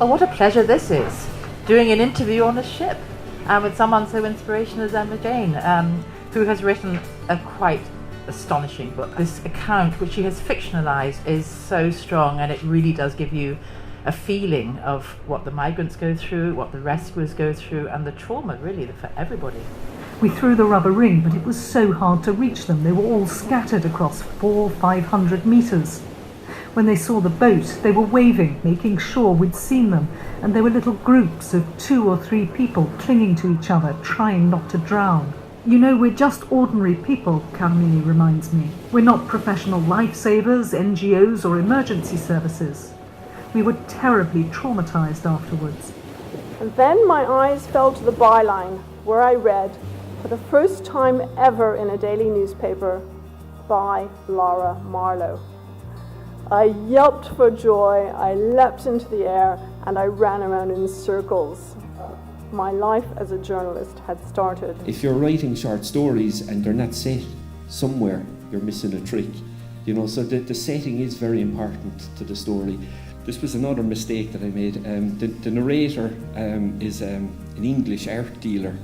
Oh, what a pleasure this is, doing an interview on a ship with someone so inspirational as Emma Jane, who has written a quite astonishing book. This account, which she has fictionalised, is so strong, and it really does give you a feeling of what the migrants go through, what the rescuers go through, and the trauma, really, for everybody. We threw the rubber ring, but it was so hard to reach them. They were all scattered across 400-500 metres. When they saw the boat, they were waving, making sure we'd seen them, and there were little groups of 2 or 3 people clinging to each other, trying not to drown. You know, we're just ordinary people, Carmini reminds me. We're not professional lifesavers, NGOs or emergency services. We were terribly traumatised afterwards. And then my eyes fell to the byline, where I read, for the first time ever in a daily newspaper, by Lara Marlowe. I yelped for joy, I leapt into the air, and I ran around in circles. My life as a journalist had started. If you're writing short stories and they're not set somewhere, you're missing a trick. You know, so the setting is very important to the story. This was another mistake that I made. The narrator is an English art dealer,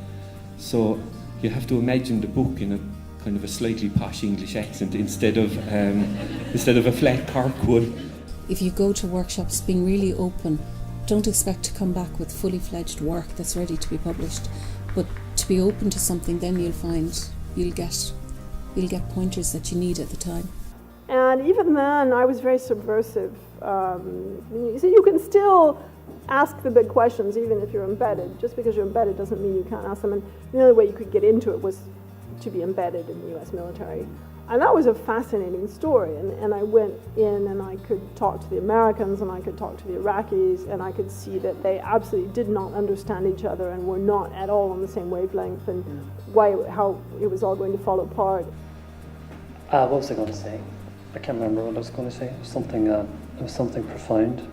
so you have to imagine the book in a kind of a slightly posh English accent instead of a flat Cork one. If you go to workshops, being really open, don't expect to come back with fully fledged work that's ready to be published, but to be open to something, then you'll find you'll get pointers that you need at the time. And even then, I was very subversive. So you can still ask the big questions even if you're embedded. Just because you're embedded doesn't mean you can't ask them. And the only way you could get into it was to be embedded in the US military. And that was a fascinating story. And I went in and I could talk to the Americans and I could talk to the Iraqis, and I could see that they absolutely did not understand each other and were not at all on the same wavelength, and how it was all going to fall apart. What was I going to say? I can't remember what I was going to say. It was something profound.